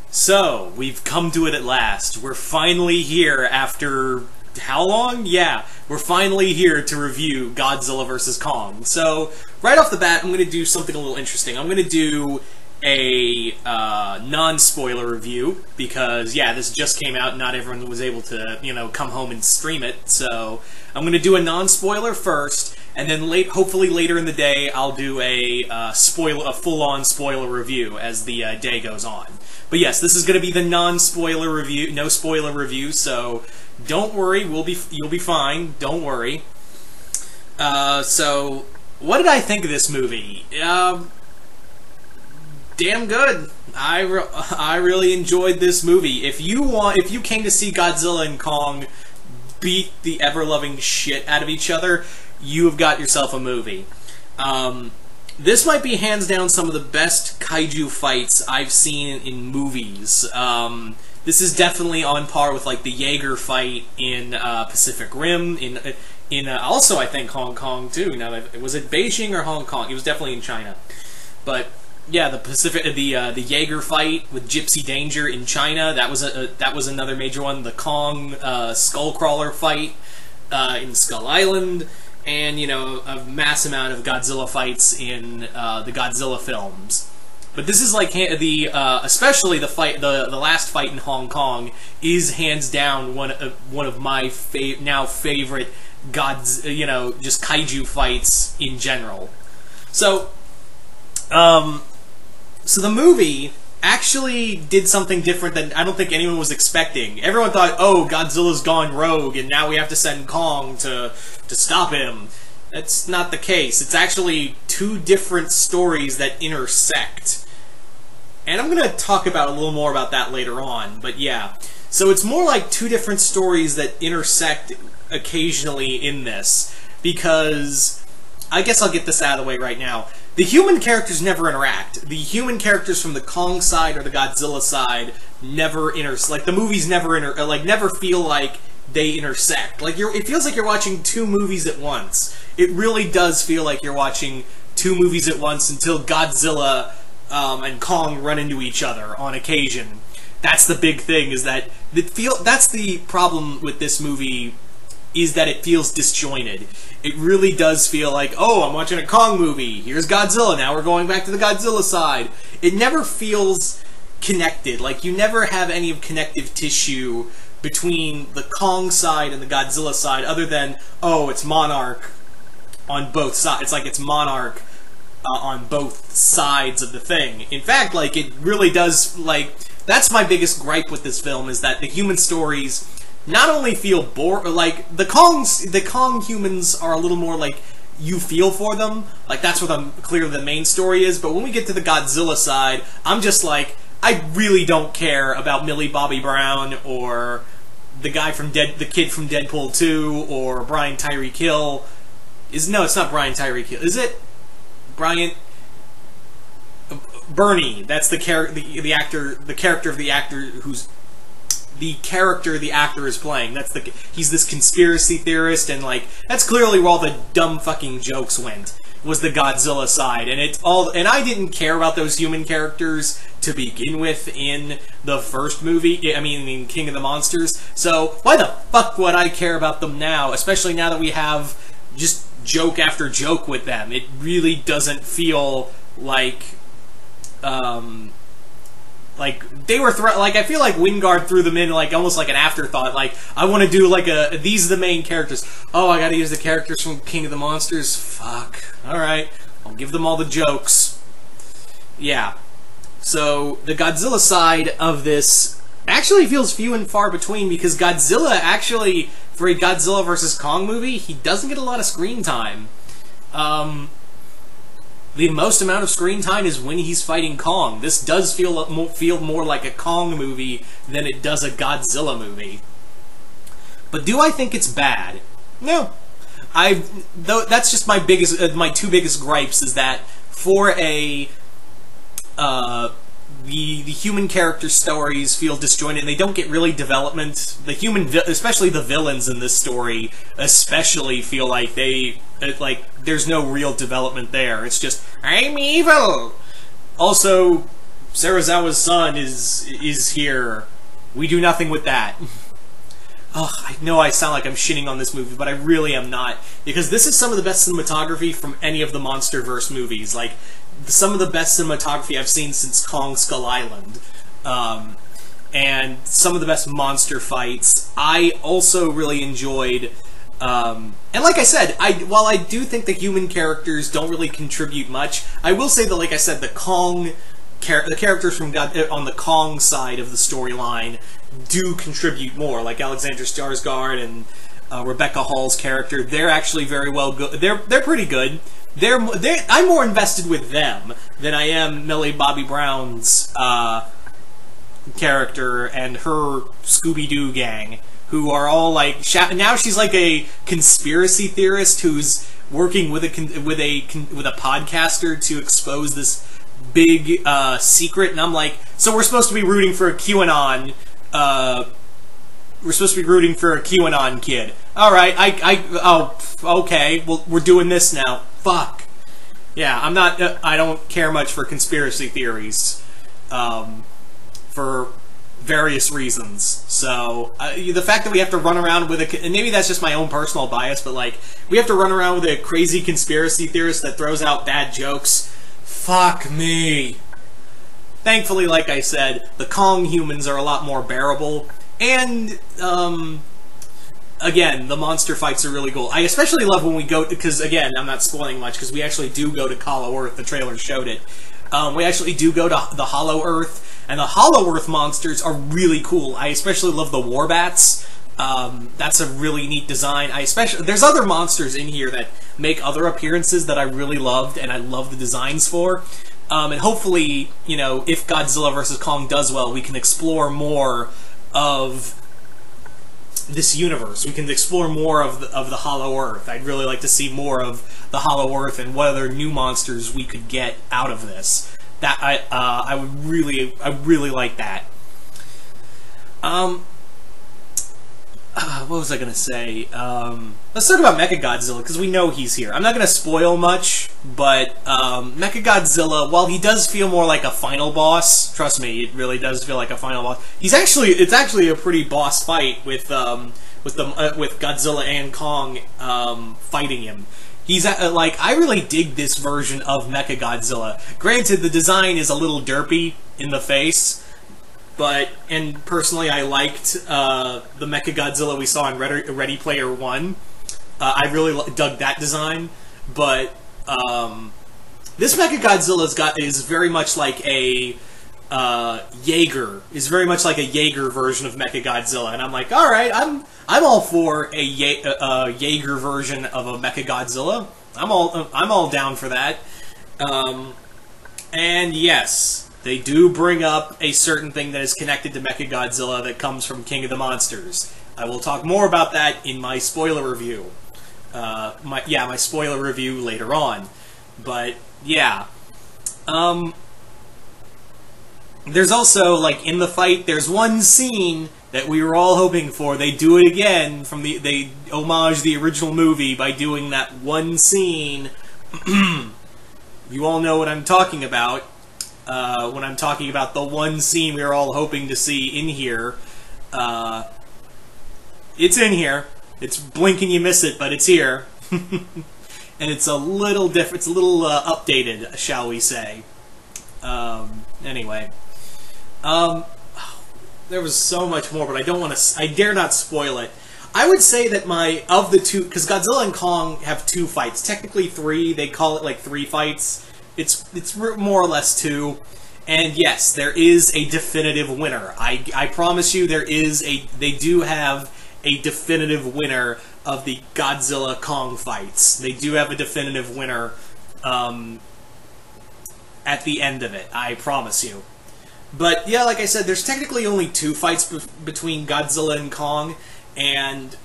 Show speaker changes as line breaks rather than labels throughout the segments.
So, we've come to it at last. We're finally here after... how long? Yeah, we're finally here to review Godzilla vs. Kong. So, right off the bat, I'm going to do something a little interesting. I'm going to do a non-spoiler review, because, yeah, this just came out and not everyone was able to, come home and stream it. So, I'm going to do a non-spoiler first, and then hopefully later in the day, I'll do a full-on spoiler review as the day goes on. But yes, this is going to be the non-spoiler review, no spoiler review, so don't worry, you'll be fine, don't worry. So, what did I think of this movie? Damn good. I really enjoyed this movie. If you came to see Godzilla and Kong beat the ever-loving shit out of each other, you have got yourself a movie. This might be hands down some of the best kaiju fights I've seen in movies. This is definitely on par with like the Jaeger fight in Pacific Rim, in also I think Hong Kong too. Now, was it Beijing or Hong Kong? It was definitely in China. But yeah, the Jaeger fight with Gypsy Danger in China, that was another major one. The Kong Skullcrawler fight in Skull Island. And, a mass amount of Godzilla fights in the Godzilla films. But this is like especially the last fight in Hong Kong is hands down one of my now favorite just kaiju fights in general. So, the movie actually did something different than I don't think anyone was expecting. Everyone thought, oh, Godzilla's gone rogue, and now we have to send Kong to stop him. That's not the case. It's actually two different stories that intersect. And I'm going to talk about a little more about that later on, but yeah. So it's more like two different stories that intersect occasionally in this, because I guess I'll get this out of the way right now. The human characters never interact. The human characters from the Kong side or the Godzilla side never like the movies never feel like they intersect. Like it feels like you're watching two movies at once. It really does feel like you're watching two movies at once until Godzilla and Kong run into each other on occasion. That's the big thing, is that that's the problem with this movie, is that it feels disjointed. It really does feel like, oh, I'm watching a Kong movie, here's Godzilla, now we're going back to the Godzilla side. It never feels connected. Like, you never have any connective tissue between the Kong side and the Godzilla side, other than, oh, it's Monarch on both sides. It's like it's Monarch on both sides of the thing. In fact, like, it really does, like, that's my biggest gripe with this film, is that the human stories not only feel like, the Kong humans are a little more like, you feel for them, like that's what clearly the main story is, but when we get to the Godzilla side, I'm just like, I really don't care about Millie Bobby Brown, or the guy from the kid from Deadpool 2, or Brian Tyree Kill. No, it's not Brian Tyree Kill, is it? Bernie, that's the character of the actor who's the character the actor is playing. He's this conspiracy theorist, and like that's clearly where all the dumb fucking jokes went, was the Godzilla side, and and I didn't care about those human characters to begin with in the first movie. I mean, in King of the Monsters. So why the fuck would I care about them now, especially now that we have just joke after joke with them? It really doesn't feel like they were I feel like Wingard threw them in like almost like an afterthought. Like, I want to do like these are the main characters. Oh, I gotta use the characters from King of the Monsters? Fuck. Alright, I'll give them all the jokes. Yeah. So, the Godzilla side of this actually feels few and far between, because Godzilla actually, for a Godzilla vs. Kong movie, he doesn't get a lot of screen time. The most amount of screen time is when he's fighting Kong. This does feel more like a Kong movie than it does a Godzilla movie. But do I think it's bad? No. That's just my two biggest gripes, is that for the human character stories feel disjointed, and they don't get really development. Especially the villains in this story, especially feel like there's no real development there. It's just, I'm evil! Also, Serizawa's son is here. We do nothing with that. Ugh, I know I sound like I'm shitting on this movie, but I really am not. Because this is some of the best cinematography from any of the MonsterVerse movies. Like, some of the best cinematography I've seen since Kong Skull Island. And some of the best monster fights. I also really enjoyed... and like I said, while I do think the human characters don't really contribute much, I will say that, like I said, the characters from on the Kong side of the storyline do contribute more, like Alexandra Skarsgård and Rebecca Hall's character. They're actually very well good. They're pretty good. I'm more invested with them than I am Millie Bobby Brown's character and her Scooby-Doo gang, who are all like now she's like a conspiracy theorist who's working with a podcaster to expose this big secret, and I'm like, so we're supposed to be rooting for a QAnon. We're supposed to be rooting for a QAnon kid. All right, oh, okay. Well, we're doing this now. Fuck. Yeah, I'm not. I don't care much for conspiracy theories, for various reasons. So the fact that we have to run around with and maybe that's just my own personal bias, but like we have to run around with a crazy conspiracy theorist that throws out bad jokes. Fuck me. Thankfully, like I said, the Kong humans are a lot more bearable, and again, the monster fights are really cool. I especially love when we go, because again, I'm not spoiling much, because we actually do go to Hollow Earth. The trailer showed it. We actually do go to the Hollow Earth, and the Hollow Earth monsters are really cool. I especially love the Warbats. That's a really neat design. There's other monsters in here that make other appearances that I really loved, and I love the designs for. And hopefully, you know, if Godzilla vs. Kong does well, we can explore more of this universe. We can explore more of the Hollow Earth. I'd really like to see more of the Hollow Earth and what other new monsters we could get out of this. That I really like that. What was I gonna say? Let's talk about Mechagodzilla, because we know he's here. I'm not gonna spoil much, but Mechagodzilla, while he does feel more like a final boss, trust me, it really does feel like a final boss. It's actually a pretty boss fight with Godzilla and Kong fighting him. He's like, I really dig this version of Mechagodzilla. Granted, the design is a little derpy in the face. And personally, I liked the Mechagodzilla we saw in Ready Player One. I really dug that design, but this Mechagodzilla is very much like a Jaeger. Is very much like a Jaeger version of Mechagodzilla, and I'm like, all right, I'm all for a Jaeger version of a Mechagodzilla. I'm all down for that. And yes. They do bring up a certain thing that is connected to Mechagodzilla that comes from King of the Monsters. I will talk more about that in my spoiler review. My spoiler review later on. But, yeah. There's also, like, in the fight, there's one scene that we were all hoping for. They do it again. They homage the original movie by doing that one scene. You all know what I'm talking about. When I'm talking about the one scene we were all hoping to see in here. It's in here. It's blink and you miss it, but it's here. And it's a little different. It's a little updated, shall we say. Anyway. There was so much more, but I don't want to... I dare not spoil it. I would say that of the two... Because Godzilla and Kong have two fights. Technically three. They call it like 3 fights. It's more or less 2, and yes, there is a definitive winner. I promise you, they do have a definitive winner of the Godzilla Kong fights. They do have a definitive winner at the end of it. I promise you. But yeah, like I said, there's technically only 2 fights between Godzilla and Kong, and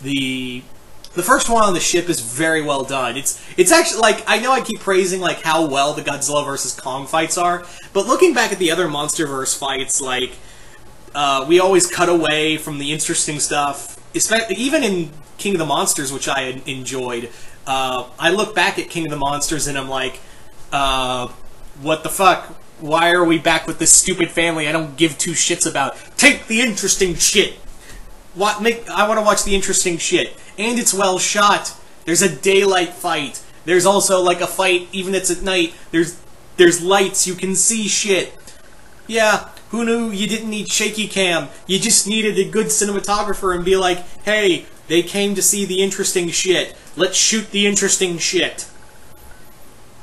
the first one on the ship is very well done. It's actually, like, I know I keep praising, like, how well the Godzilla vs. Kong fights are, but looking back at the other MonsterVerse fights, like, we always cut away from the interesting stuff, even in King of the Monsters, which I enjoyed. I look back at King of the Monsters and I'm like, what the fuck? Why are we back with this stupid family I don't give two shits about? Take the interesting shit! I want to watch the interesting shit. And it's well shot. There's a daylight fight. There's also, like, a fight, even if it's at night. There's lights, you can see shit. Yeah, who knew you didn't need shaky cam? You just needed a good cinematographer and be like, hey, they came to see the interesting shit. Let's shoot the interesting shit.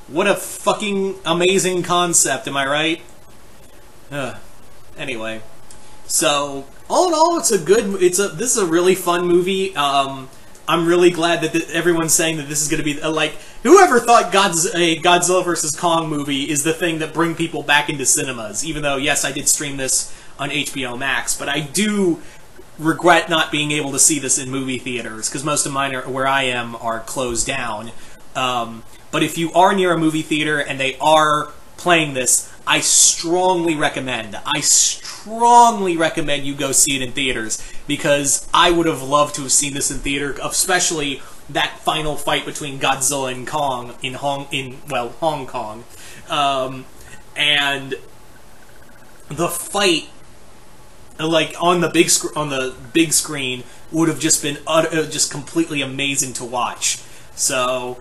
What a fucking amazing concept, am I right? Anyway. So, all in all, this is a really fun movie. I'm really glad that everyone's saying that this is going to be, like, whoever thought a Godzilla vs. Kong movie is the thing that bring people back into cinemas, even though, yes, I did stream this on HBO Max, but I do regret not being able to see this in movie theaters, because most of mine, where I am, are closed down. But if you are near a movie theater and they are playing this, I strongly recommend you go see it in theaters, because I would have loved to have seen this in theater, especially that final fight between Godzilla and Kong in Hong Kong. And the fight, like, on the big screen would have just been just completely amazing to watch. So,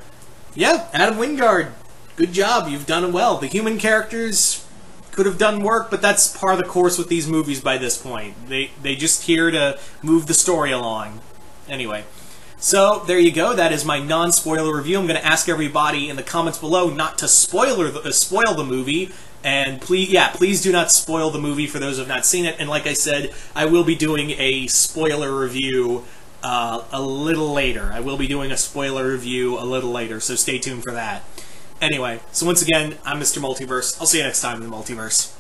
yeah, Adam Wingard, good job, you've done well. The human characters could have done work, but that's par the course with these movies by this point. They just here to move the story along. Anyway, so there you go. That is my non-spoiler review. I'm going to ask everybody in the comments below not to spoil the movie, and please do not spoil the movie for those who have not seen it. And like I said, I will be doing a spoiler review a little later. So stay tuned for that. Anyway, so once again, I'm Mr. Multiverse. I'll see you next time in the Multiverse.